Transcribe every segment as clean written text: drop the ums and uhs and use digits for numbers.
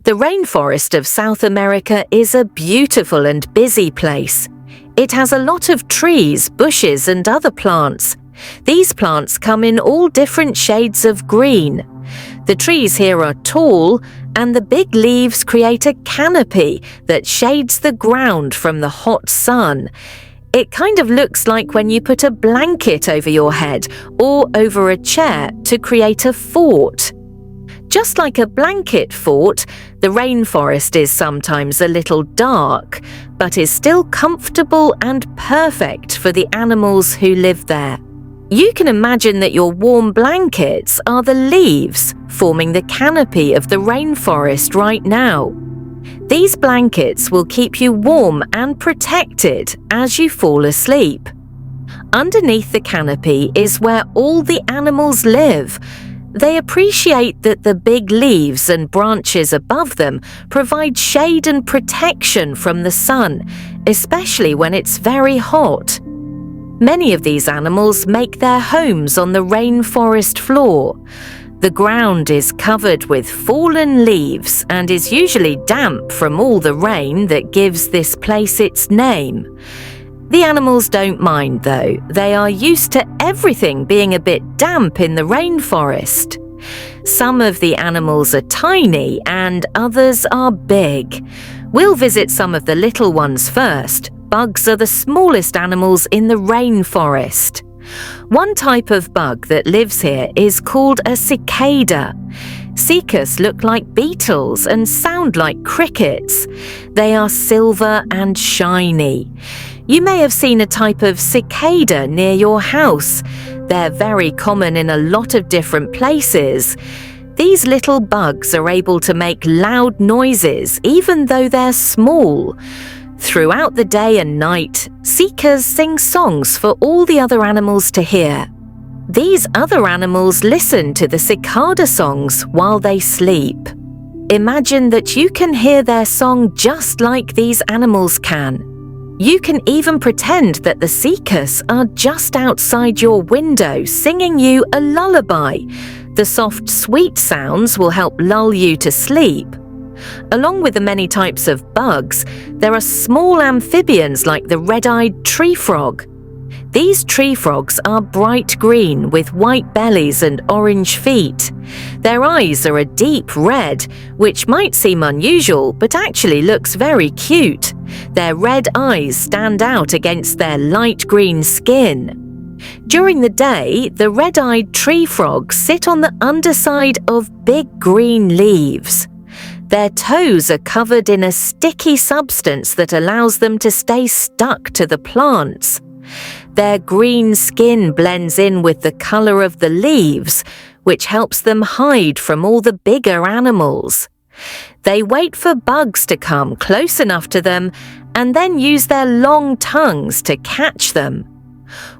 The rainforest of South America is a beautiful and busy place. It has a lot of trees, bushes and other plants. These plants come in all different shades of green. The trees here are tall, and the big leaves create a canopy that shades the ground from the hot sun. It kind of looks like when you put a blanket over your head or over a chair to create a fort. Just like a blanket fort, the rainforest is sometimes a little dark, but is still comfortable and perfect for the animals who live there. You can imagine that your warm blankets are the leaves forming the canopy of the rainforest right now. These blankets will keep you warm and protected as you fall asleep. Underneath the canopy is where all the animals live. They appreciate that the big leaves and branches above them provide shade and protection from the sun, especially when it's very hot. Many of these animals make their homes on the rainforest floor. The ground is covered with fallen leaves and is usually damp from all the rain that gives this place its name. The animals don't mind though. They are used to everything being a bit damp in the rainforest. Some of the animals are tiny and others are big. We'll visit some of the little ones first. Bugs are the smallest animals in the rainforest. One type of bug that lives here is called a cicada. Cicadas look like beetles and sound like crickets. They are silver and shiny. You may have seen a type of cicada near your house. They're very common in a lot of different places. These little bugs are able to make loud noises even though they're small. Throughout the day and night, cicadas sing songs for all the other animals to hear. These other animals listen to the cicada songs while they sleep. Imagine that you can hear their song just like these animals can. You can even pretend that the cicadas are just outside your window singing you a lullaby. The soft, sweet sounds will help lull you to sleep. Along with the many types of bugs, there are small amphibians like the red-eyed tree frog. These tree frogs are bright green with white bellies and orange feet. Their eyes are a deep red, which might seem unusual but actually looks very cute. Their red eyes stand out against their light green skin. During the day, the red-eyed tree frogs sit on the underside of big green leaves. Their toes are covered in a sticky substance that allows them to stay stuck to the plants. Their green skin blends in with the color of the leaves, which helps them hide from all the bigger animals. They wait for bugs to come close enough to them and then use their long tongues to catch them.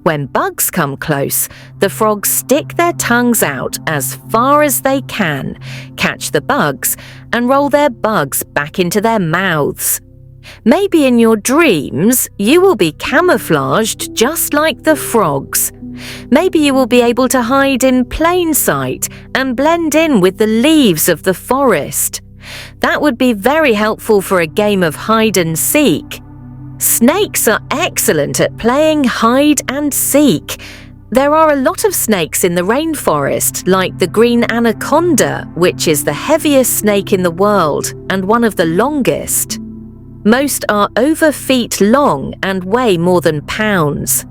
When bugs come close, the frogs stick their tongues out as far as they can, catch the bugs, and roll their bugs back into their mouths. Maybe in your dreams, you will be camouflaged just like the frogs. Maybe you will be able to hide in plain sight and blend in with the leaves of the forest. That would be very helpful for a game of hide and seek. Snakes are excellent at playing hide and seek. There are a lot of snakes in the rainforest, like the green anaconda, which is the heaviest snake in the world and one of the longest. Most are over feet long and weigh more than pounds.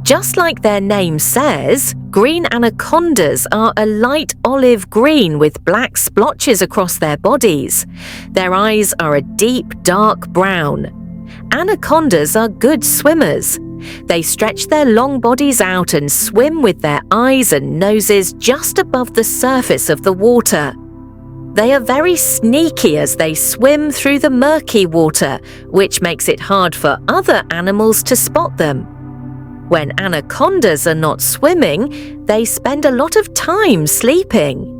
Just like their name says, green anacondas are a light olive green with black splotches across their bodies. Their eyes are a deep dark brown. Anacondas are good swimmers. They stretch their long bodies out and swim with their eyes and noses just above the surface of the water. They are very sneaky as they swim through the murky water, which makes it hard for other animals to spot them. When anacondas are not swimming, they spend a lot of time sleeping.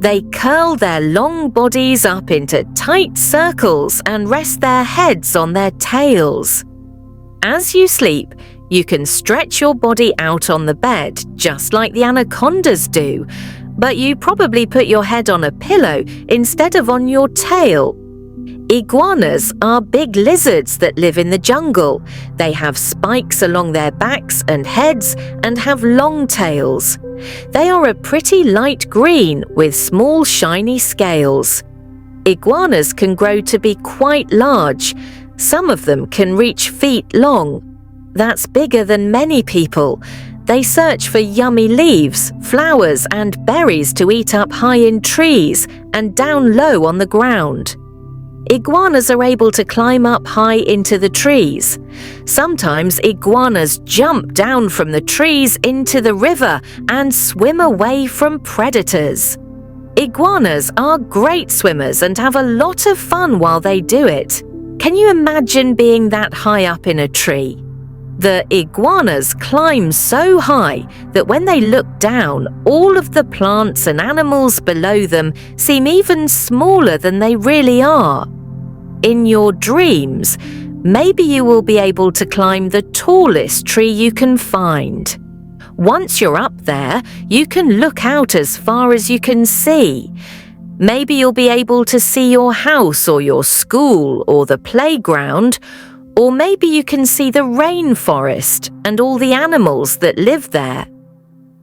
They curl their long bodies up into tight circles and rest their heads on their tails. As you sleep, you can stretch your body out on the bed just like the anacondas do. but you probably put your head on a pillow instead of on your tail. Iguanas are big lizards that live in the jungle. They have spikes along their backs and heads and have long tails. They are a pretty light green with small shiny scales. Iguanas can grow to be quite large. Some of them can reach feet long. That's bigger than many people. They search for yummy leaves, flowers, and berries to eat up high in trees and down low on the ground. Iguanas are able to climb up high into the trees. Sometimes iguanas jump down from the trees into the river and swim away from predators. Iguanas are great swimmers and have a lot of fun while they do it. Can you imagine being that high up in a tree? The iguanas climb so high that when they look down, all of the plants and animals below them seem even smaller than they really are. In your dreams, maybe you will be able to climb the tallest tree you can find. Once you're up there, you can look out as far as you can see. Maybe you'll be able to see your house or your school or the playground, or maybe you can see the rainforest and all the animals that live there.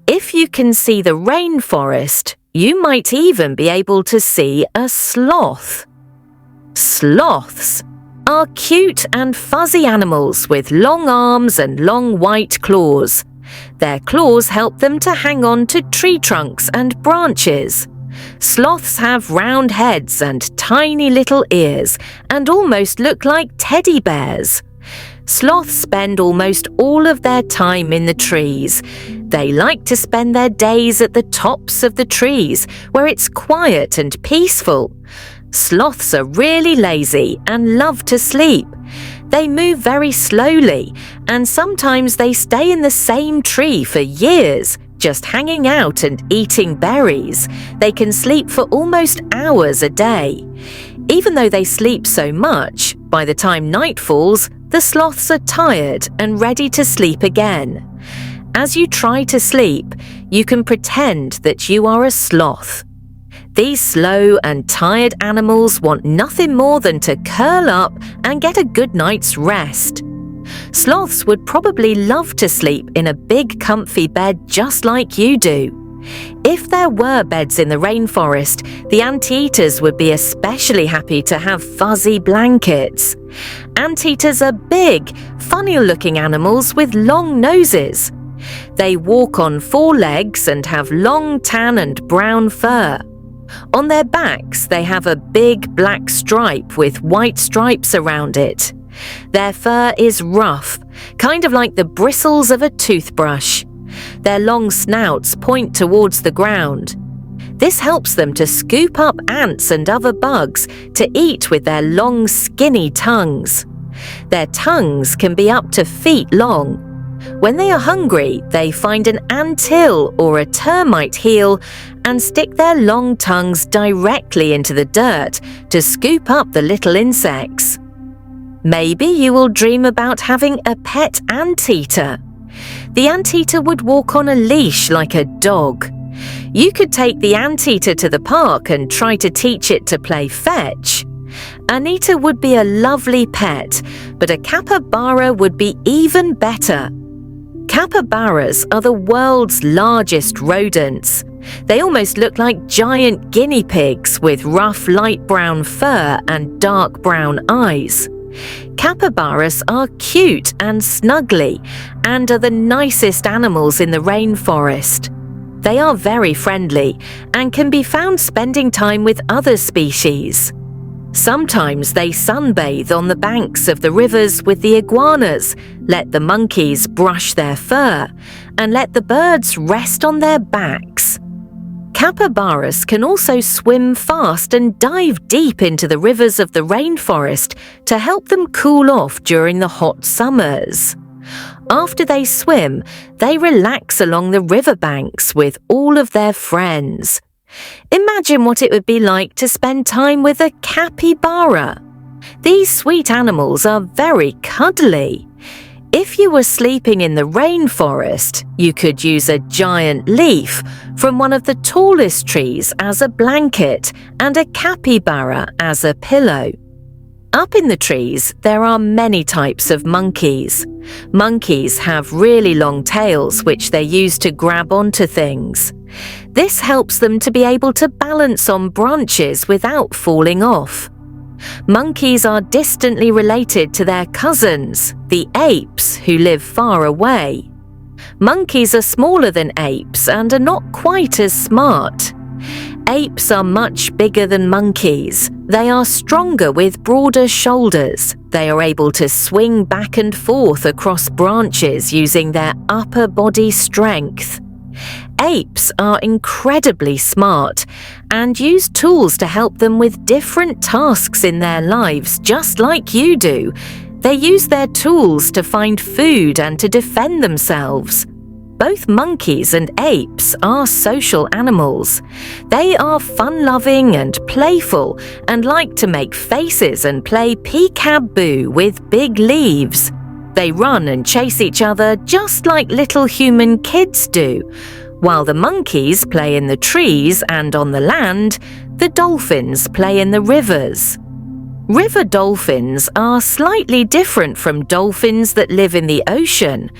If you can see the rainforest, you might even be able to see a sloth. Sloths are cute and fuzzy animals with long arms and long white claws. Their claws help them to hang on to tree trunks and branches. Sloths have round heads and tiny little ears and almost look like teddy bears. Sloths spend almost all of their time in the trees. They like to spend their days at the tops of the trees where it's quiet and peaceful. Sloths are really lazy and love to sleep. They move very slowly, and sometimes they stay in the same tree for years, just hanging out and eating berries. They can sleep for almost hours a day. Even though they sleep so much, by the time night falls, the sloths are tired and ready to sleep again. As you try to sleep, you can pretend that you are a sloth. These slow and tired animals want nothing more than to curl up and get a good night's rest. Sloths would probably love to sleep in a big comfy bed just like you do. If there were beds in the rainforest, the anteaters would be especially happy to have fuzzy blankets. Anteaters are big, funny-looking animals with long noses. They walk on 4 legs and have long tan and brown fur. On their backs, they have a big black stripe with white stripes around it. Their fur is rough, kind of like the bristles of a toothbrush. Their long snouts point towards the ground. This helps them to scoop up ants and other bugs to eat with their long, skinny tongues. Their tongues can be up to feet long. When they are hungry, they find an anthill or a termite heel and stick their long tongues directly into the dirt to scoop up the little insects. Maybe you will dream about having a pet anteater. The anteater would walk on a leash like a dog. You could take the anteater to the park and try to teach it to play fetch. Anita would be a lovely pet, but a capybara would be even better. Capybaras are the world's largest rodents. They almost look like giant guinea pigs with rough light brown fur and dark brown eyes. Capybaras are cute and snuggly and are the nicest animals in the rainforest. They are very friendly and can be found spending time with other species. Sometimes they sunbathe on the banks of the rivers with the iguanas, let the monkeys brush their fur, and let the birds rest on their backs. Capybaras can also swim fast and dive deep into the rivers of the rainforest to help them cool off during the hot summers. After they swim, they relax along the riverbanks with all of their friends. Imagine what it would be like to spend time with a capybara. These sweet animals are very cuddly. If you were sleeping in the rainforest, you could use a giant leaf, from one of the tallest trees as a blanket and a capybara as a pillow. Up in the trees, there are many types of monkeys. Monkeys have really long tails which they use to grab onto things. This helps them to be able to balance on branches without falling off. Monkeys are distantly related to their cousins, the apes, who live far away. Monkeys are smaller than apes and are not quite as smart. Apes are much bigger than monkeys. They are stronger with broader shoulders. They are able to swing back and forth across branches using their upper body strength. Apes are incredibly smart and use tools to help them with different tasks in their lives, just like you do. They use their tools to find food and to defend themselves. Both monkeys and apes are social animals. They are fun-loving and playful and like to make faces and play peekaboo with big leaves. They run and chase each other just like little human kids do. While the monkeys play in the trees and on the land, the dolphins play in the rivers. River dolphins are slightly different from dolphins that live in the ocean.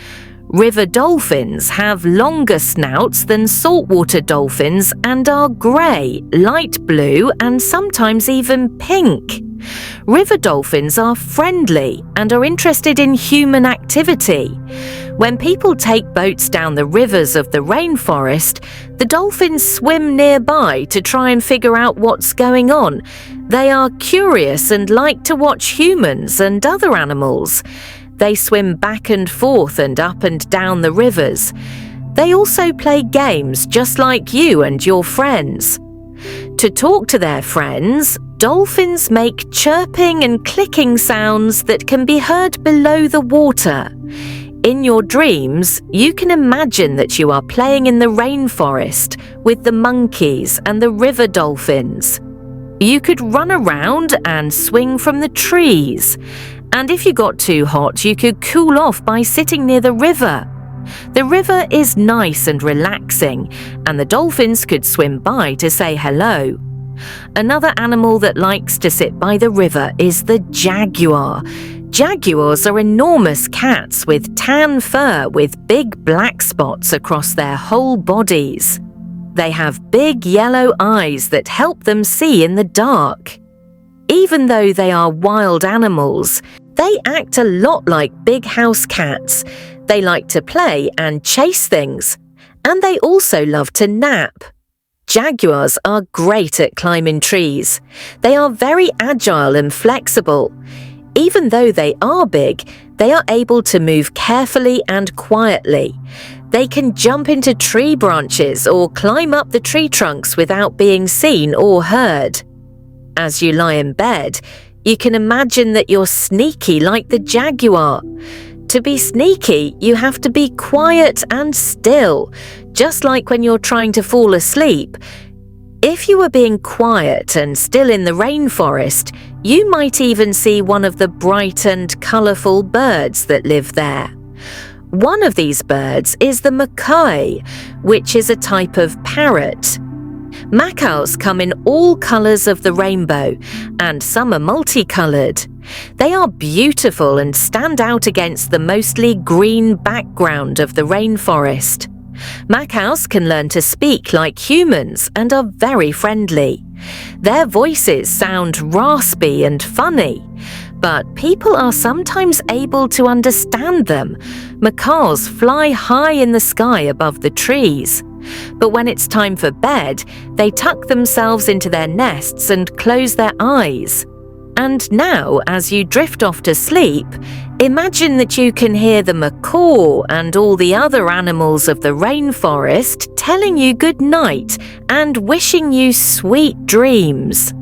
River dolphins have longer snouts than saltwater dolphins and are grey, light blue, and sometimes even pink. River dolphins are friendly and are interested in human activity. When people take boats down the rivers of the rainforest, the dolphins swim nearby to try and figure out what's going on. They are curious and like to watch humans and other animals. They swim back and forth and up and down the rivers. They also play games just like you and your friends. To talk to their friends, dolphins make chirping and clicking sounds that can be heard below the water. In your dreams, you can imagine that you are playing in the rainforest with the monkeys and the river dolphins. You could run around and swing from the trees. And if you got too hot, you could cool off by sitting near the river. The river is nice and relaxing, and the dolphins could swim by to say hello. Another animal that likes to sit by the river is the jaguar. Jaguars are enormous cats with tan fur with big black spots across their whole bodies. They have big yellow eyes that help them see in the dark. Even though they are wild animals, they act a lot like big house cats. They like to play and chase things, and they also love to nap. Jaguars are great at climbing trees. They are very agile and flexible. Even though they are big, they are able to move carefully and quietly. They can jump into tree branches or climb up the tree trunks without being seen or heard. As you lie in bed, you can imagine that you're sneaky like the jaguar. To be sneaky, you have to be quiet and still, just like when you're trying to fall asleep. If you were being quiet and still in the rainforest, you might even see one of the bright and colourful birds that live there. One of these birds is the macaw, which is a type of parrot. Macaws come in all colours of the rainbow, and some are multicoloured. They are beautiful and stand out against the mostly green background of the rainforest. Macaws can learn to speak like humans and are very friendly. Their voices sound raspy and funny, but people are sometimes able to understand them. Macaws fly high in the sky above the trees. But when it's time for bed, they tuck themselves into their nests and close their eyes. And now, as you drift off to sleep, imagine that you can hear the macaw and all the other animals of the rainforest telling you good night and wishing you sweet dreams.